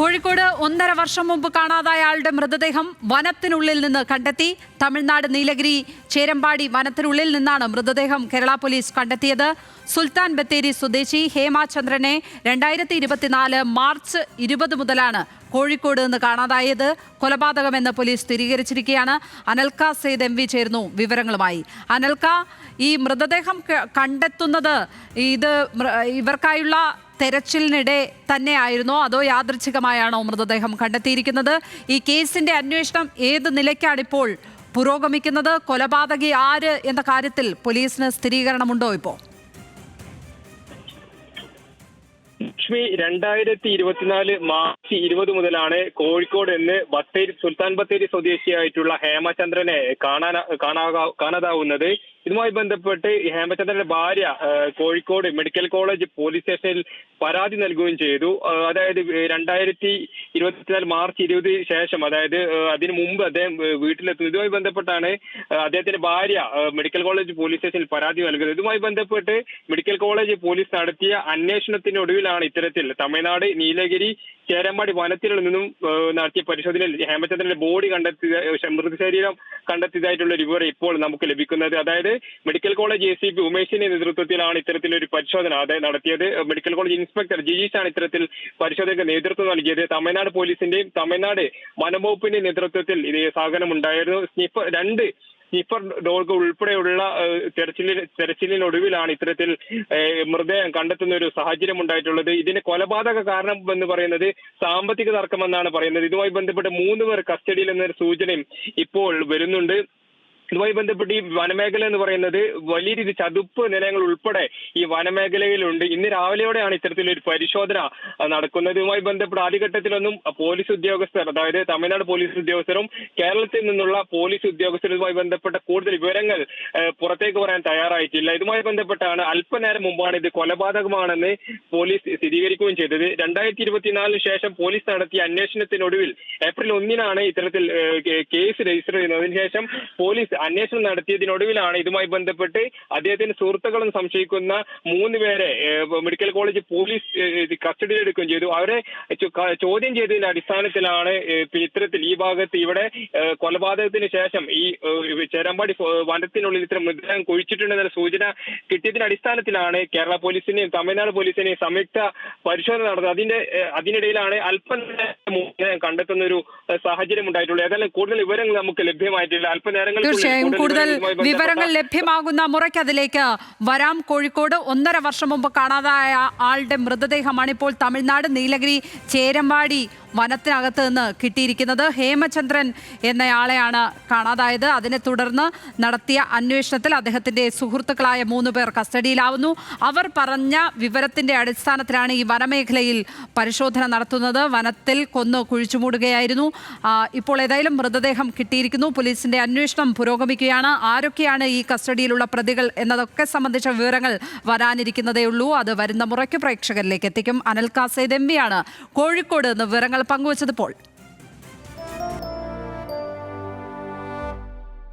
കോഴിക്കോട് 1.5 വർഷം മുമ്പ് കാണാതായ ആളുടെ മൃതദേഹം വനത്തിനുള്ളിൽ നിന്ന് കണ്ടെത്തി. തമിഴ്നാട് നീലഗിരി ചേരമ്പാടി വനത്തിനുള്ളിൽ നിന്നാണ് മൃതദേഹം കേരള പോലീസ് കണ്ടെത്തിയത്. സുൽത്താൻ ബത്തേരി സ്വദേശി ഹേമചന്ദ്രനെ 2024 മാർച്ച് 20 മുതലാണ് കോഴിക്കോട് നിന്ന് കാണാതായത്. കൊലപാതകമെന്ന് പോലീസ് സ്ഥിരീകരിച്ചിരിക്കുകയാണ്. അനൽക സെയ്ദ് എം വി ചേർന്നു വിവരങ്ങളുമായി. അനൽക, ഈ മൃതദേഹം കണ്ടെത്തുന്നത് ഇവർക്കായുള്ള തെരച്ചിലിനിടെ തന്നെയായിരുന്നോ അതോ യാദൃച്ഛികമായാണോ മൃതദേഹം കണ്ടെത്തിയിരിക്കുന്നത്? ഈ കേസിന്റെ അന്വേഷണം ഏത് നിലയ്ക്കാണിപ്പോൾ പുരോഗമിക്കുന്നത്? കൊലപാതകി ആര് എന്ന കാര്യത്തിൽ പോലീസിന് സ്ഥിരീകരണമുണ്ടോ ഇപ്പോൾ? ലക്ഷ്മി, 2024 മാർച്ച് 20 മുതലാണ് കോഴിക്കോട് നിന്ന് സുൽത്താൻ ബത്തേരി സ്വദേശിയായിട്ടുള്ള ഹേമചന്ദ്രനെ കാണാതാവുന്നത്. ഇതുമായി ബന്ധപ്പെട്ട് ഹേമചന്ദ്രന്റെ ഭാര്യ കോഴിക്കോട് മെഡിക്കൽ കോളേജ് പോലീസ് സ്റ്റേഷനിൽ പരാതി നൽകുകയും ചെയ്തു. അതായത് 2024 മാർച്ച് 20 ശേഷം, അതായത് അതിനു മുമ്പ് അദ്ദേഹം വീട്ടിലെത്തുന്നു. ഇതുമായി ബന്ധപ്പെട്ടാണ് അദ്ദേഹത്തിന്റെ ഭാര്യ മെഡിക്കൽ കോളേജ് പോലീസ് സ്റ്റേഷനിൽ പരാതി നൽകുന്നത്. ഇതുമായി ബന്ധപ്പെട്ട് മെഡിക്കൽ കോളേജ് പോലീസ് നടത്തിയ അന്വേഷണത്തിനൊടുവിലാണ് ഇത്തരത്തിൽ തമിഴ്നാട് നീലഗിരി ചേരമ്പാടി വനത്തിൽ നിന്നും നടത്തിയ പരിശോധനയിൽ ഹേമചന്ദ്രന്റെ ബോഡി മൃതശരീരം കണ്ടെത്തിയതായിട്ടുള്ള വിവരം ഇപ്പോൾ നമുക്ക് ലഭിക്കുന്നത്. അതായത് മെഡിക്കൽ കോളേജ് ACP ഉമേഷിന്റെ നേതൃത്വത്തിലാണ് ഇത്തരത്തിലൊരു പരിശോധന നടത്തിയത്. മെഡിക്കൽ കോളേജ് ഇൻസ്പെക്ടർ ജിജീഷാണ് ഇത്തരത്തിൽ പരിശോധനയ്ക്ക് നേതൃത്വം നൽകിയത്. തമിഴ്നാട് പോലീസിന്റെയും തമിഴ്നാട് വനംവകുപ്പിന്റെയും നേതൃത്വത്തിൽ ഇത് സഹകരണമുണ്ടായിരുന്നു. സ്നിഫർ ഡോഗ് ഉൾപ്പെടെയുള്ള തെരച്ചിലിനൊടുവിലാണ് ഇത്തരത്തിൽ മൃതദേഹം കണ്ടെത്തുന്ന ഒരു സാഹചര്യം ഉണ്ടായിട്ടുള്ളത്. ഇതിന് കൊലപാതക കാരണം എന്ന് പറയുന്നത് സാമ്പത്തിക തർക്കമെന്നാണ് പറയുന്നത്. ഇതുമായി ബന്ധപ്പെട്ട് 3 പേർ കസ്റ്റഡിയിൽ എന്നൊരു സൂചനയും ഇപ്പോൾ വരുന്നുണ്ട്. ഇതുമായി ബന്ധപ്പെട്ട് ഈ വനമേഖല എന്ന് പറയുന്നത് വലിയ രീതി ചതുപ്പ് നിലയങ്ങൾ ഉൾപ്പെടെ ഈ വനമേഖലയിലുണ്ട്. ഇന്ന് രാവിലെയോടെയാണ് ഇത്തരത്തിലൊരു പരിശോധന നടക്കുന്നത്. ഇതുമായി ബന്ധപ്പെട്ട് ആദ്യഘട്ടത്തിലൊന്നും പോലീസ് ഉദ്യോഗസ്ഥർ, അതായത് തമിഴ്നാട് പോലീസ് ഉദ്യോഗസ്ഥരും കേരളത്തിൽ നിന്നുള്ള പോലീസ് ഉദ്യോഗസ്ഥരുമായി ബന്ധപ്പെട്ട കൂടുതൽ വിവരങ്ങൾ പുറത്തേക്ക് പറയാൻ തയ്യാറായിട്ടില്ല. ഇതുമായി ബന്ധപ്പെട്ടാണ് അല്പനേരം മുമ്പാണ് ഇത് കൊലപാതകമാണെന്ന് പോലീസ് സ്ഥിരീകരിക്കുകയും ചെയ്തത്. 2024 ശേഷം പോലീസ് നടത്തിയ അന്വേഷണത്തിനൊടുവിൽ ഏപ്രിൽ 1 ഇത്തരത്തിൽ കേസ് രജിസ്റ്റർ ചെയ്യുന്നത്. അതിനുശേഷം പോലീസ് അന്വേഷണം നടത്തിയതിനൊടുവിലാണ് ഇതുമായി ബന്ധപ്പെട്ട് അദ്ദേഹത്തിന്റെ സുഹൃത്തുക്കളും സംശയിക്കുന്ന 3 പേരെ മെഡിക്കൽ കോളേജ് പോലീസ് കസ്റ്റഡിയിലെടുക്കുകയും ചെയ്തു. അവരെ ചോദ്യം ചെയ്തതിന്റെ അടിസ്ഥാനത്തിലാണ് ഇത്തരത്തിൽ ഈ ഭാഗത്ത് ഇവിടെ കൊലപാതകത്തിന് ശേഷം ഈ ചേരമ്പാടി വനത്തിനുള്ളിൽ ഇത്തരം മൃതദേഹം കുഴിച്ചിട്ടുണ്ടെന്ന സൂചന കിട്ടിയതിന്റെ അടിസ്ഥാനത്തിലാണ് കേരള പോലീസിന്റെയും തമിഴ്നാട് പോലീസിന്റെയും സംയുക്ത പരിശോധന നടന്നത്. അതിനിടയിലാണ് അല്പം കണ്ടെത്തുന്ന ഒരു സാഹചര്യം ഉണ്ടായിട്ടുള്ളത്. ഏതായാലും കൂടുതൽ വിവരങ്ങൾ നമുക്ക് ലഭ്യമായിട്ടില്ല. അല്പനേരങ്ങൾ കൂടുതൽ വിവരങ്ങൾ ലഭ്യമാകുന്ന മുറയ്ക്ക് അതിലേക്ക് വരാം. കോഴിക്കോട് 1.5 വർഷം മുമ്പ് കാണാതായ ആളുടെ മൃതദേഹമാണ് ഇപ്പോൾ തമിഴ്നാട് നീലഗിരി ചേരമ്പാടി വനത്തിനകത്ത് നിന്ന് കിട്ടിയിരിക്കുന്നത്. ഹേമചന്ദ്രൻ എന്നയാളെയാണ് കാണാതായത്. അതിനെ തുടർന്ന് നടത്തിയ അന്വേഷണത്തിൽ അദ്ദേഹത്തിന്റെ സുഹൃത്തുക്കളായ 3 പേർ കസ്റ്റഡിയിലാവുന്നു. അവർ പറഞ്ഞ വിവരത്തിന്റെ അടിസ്ഥാനത്തിലാണ് ഈ വനമേഖലയിൽ പരിശോധന നടത്തുന്നത്. വനത്തിൽ കൊന്ന് കുഴിച്ചുമൂടുകയായിരുന്നു. ഇപ്പോൾ ഏതായാലും മൃതദേഹം കിട്ടിയിരിക്കുന്നു. പോലീസിന്റെ അന്വേഷണം പുരോഗമിക്കുകയാണ്. ആരൊക്കെയാണ് ഈ കസ്റ്റഡിയിലുള്ള പ്രതികൾ എന്നതൊക്കെ സംബന്ധിച്ച വിവരങ്ങൾ വരാനിരിക്കുന്നതേ ഉള്ളൂ. അത് വരുന്ന മുറയ്ക്ക് പ്രേക്ഷകരിലേക്ക് എത്തിക്കും. അനൽക സെയ്ദ് എം വി ആണ് കോഴിക്കോട് നിന്ന് വിവരങ്ങൾ പങ്കുവച്ചത്.